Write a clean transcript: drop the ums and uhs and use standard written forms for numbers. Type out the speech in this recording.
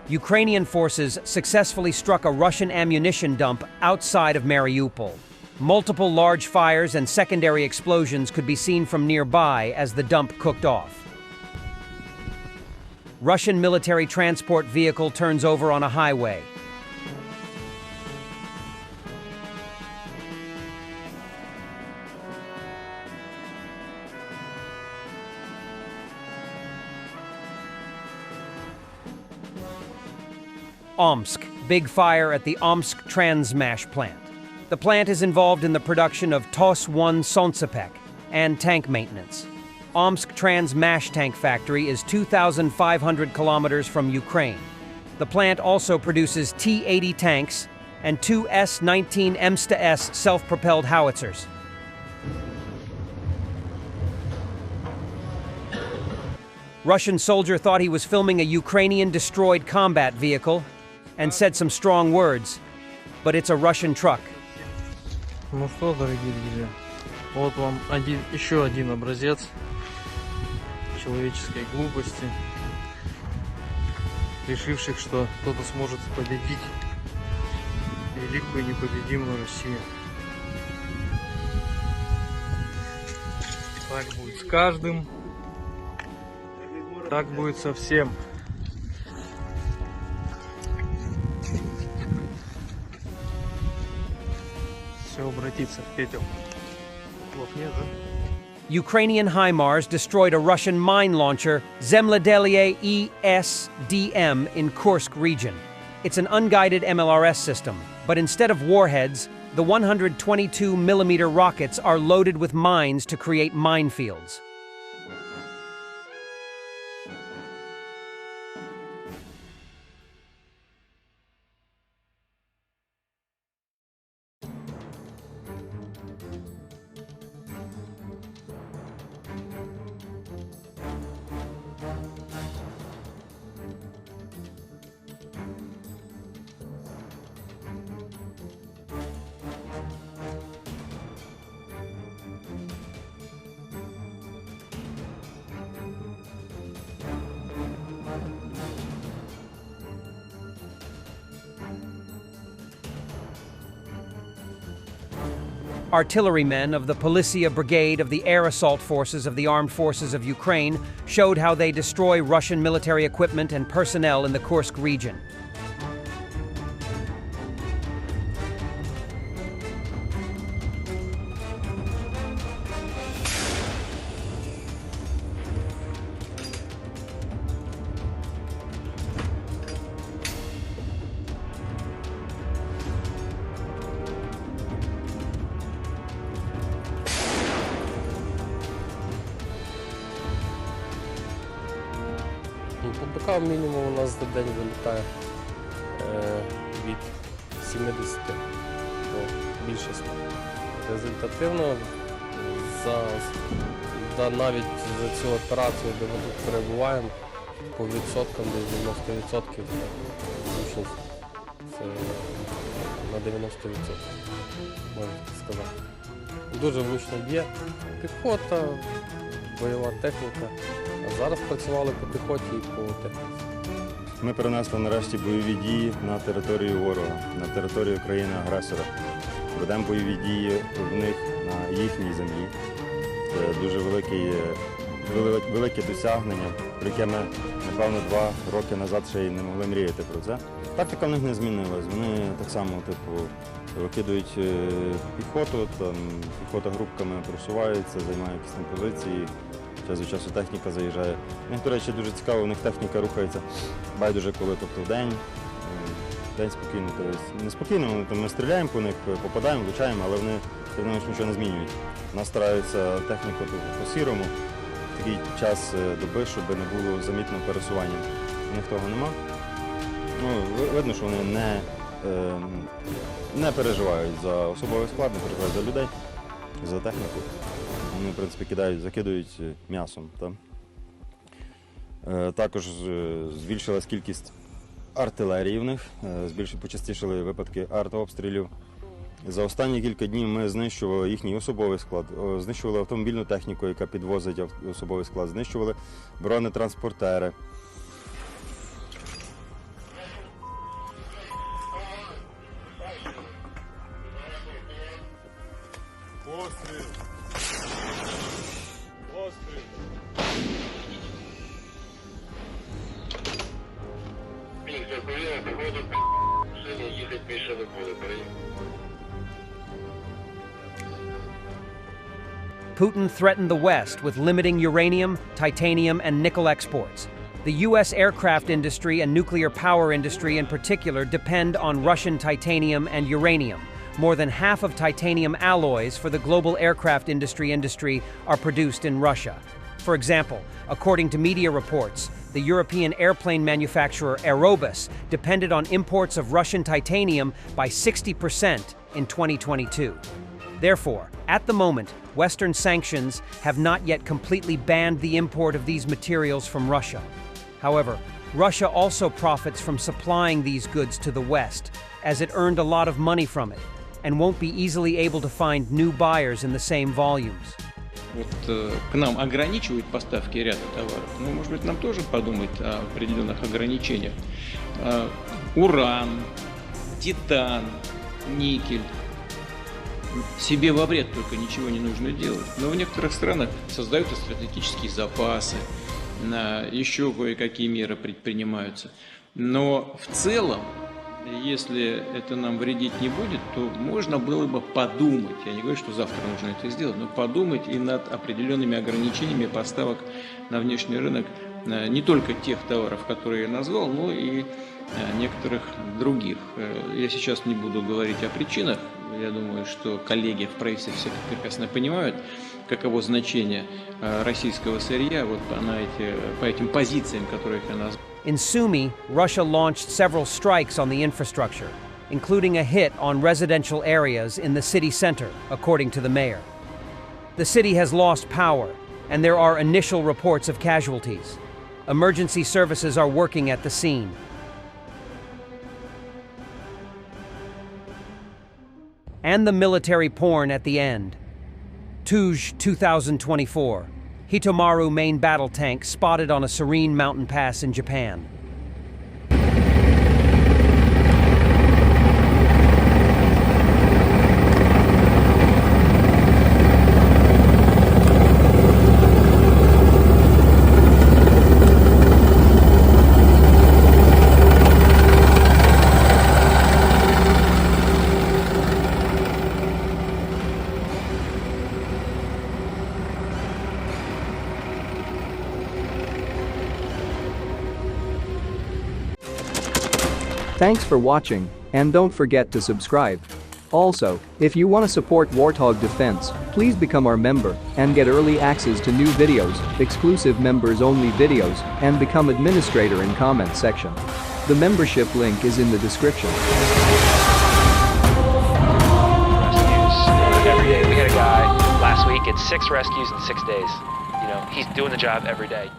Ukrainian forces successfully struck a Russian ammunition dump outside of Mariupol. Multiple large fires and secondary explosions could be seen from nearby as the dump cooked off. Russian military transport vehicle turns over on a highway. Omsk, big fire at the Omsk Transmash plant. The plant is involved in the production of TOS-1 Solntsepek and tank maintenance. Omsk Transmash tank factory is 2,500 kilometers from Ukraine. The plant also produces T-80 tanks and two S-19 Pantsir-S self-propelled howitzers. Russian soldier thought he was filming a Ukrainian destroyed combat vehicle and said some strong words, but it's a Russian truck. Ну что, дорогие друзья, вот вам еще один образец человеческой глупости, решивших, что кто-то сможет победить великую непобедимую Россию. Так будет с каждым, так будет со всем. Все обратится в пепел. Вот нет, да? Ukrainian HIMARS destroyed a Russian mine launcher, Zemlyadelye ESDM, in Kursk region. It's an unguided MLRS system, but instead of warheads, the 122mm rockets are loaded with mines to create minefields. Artillerymen of the Policia Brigade of the Air Assault Forces of the Armed Forces of Ukraine showed how they destroy Russian military equipment and personnel in the Kursk region. БК мінімум у нас за день вилітає від 70 до більшості. Результативно навіть за цю операцію, де ми тут перебуваємо, по відсоткам десь 90% влучність. Це на 90%, можна сказати. Дуже влучно б'є піхота, бойова техніка. А зараз працювали по піхоті і по техніці. Ми перенесли нарешті бойові дії на територію ворога, на територію країни-агресора. Ведемо бойові дії в них на їхній землі. Це дуже велике досягнення, про яке ми, напевно, 2 роки назад ще й не могли мріяти про це. Тактика в них не змінилась. Вони так само викидують піхоту, піхота групками просувається, займає якісь там позиції. Час від часу техніка заїжджає. У них, до речі, дуже цікаво, у них техніка рухається байдуже коли, тобто вдень спокійно. Тобто, не спокійно, ми стріляємо по них, попадаємо, влучаємо, але вони нічого не змінюють. Нас стараються техніку по-сірому, такий час доби, щоб не було замітно пересування. У них того нема. Видно, що вони не переживають за особовий склад, не переживають за людей, за техніку. Вони, в принципі, закидують м'ясом. Також збільшилась кількість артилерії в них, почастішали випадки артобстрілів. За останні кілька днів ми знищували їхній особовий склад, знищували автомобільну техніку, яка підвозить особовий склад, знищували бронетранспортери. Putin threatened the West with limiting uranium, titanium, and nickel exports. The U.S. aircraft industry and nuclear power industry in particular depend on Russian titanium and uranium. More than half of titanium alloys for the global aircraft industry are produced in Russia. For example, according to media reports, the European airplane manufacturer Adobe depended on imports of Russian titanium by 60% in 2022. Therefore, at the moment, Western sanctions have not yet completely banned the import of these materials from Russia. However, Russia also profits from supplying these goods to the West, as it earned a lot of money from it, and won't be easily able to find new buyers in the same volumes. Вот к нам ограничивают поставки ряда товаров, но, может быть, нам тоже подумать о определенных ограничениях. Уран, титан, никель. Себе во вред только ничего не нужно делать. Но в некоторых странах создаются стратегические запасы, еще кое-какие меры предпринимаются. Но в целом, если это нам вредить не будет, то можно было бы подумать, я не говорю, что завтра нужно это сделать, но подумать и над определенными ограничениями поставок на внешний рынок не только тех товаров, которые я назвал, но и некоторых других. Я сейчас не буду говорить о причинах. Я думаю, что коллеги в правительстве все это прекрасно понимают, каково значение российского сырья вот по этим позициям, которые я назвал. In Sumy, Russia launched several strikes on the infrastructure, including a hit on residential areas in the city center, according to the mayor. The city has lost power, and there are initial reports of casualties. Emergency services are working at the scene. And the military porn at the end. Tuj 2024. Hitomaru main battle tank spotted on a serene mountain pass in Japan. Thanks for watching, and don't forget to subscribe. Also, if you want to support Warthog Defense, please become our member and get early access to new videos, exclusive members-only videos, and become administrator in comment section. The membership link is in the description. Rescues every day. We had a guy last week at 6 rescues in 6 days. You know, he's doing the job every day.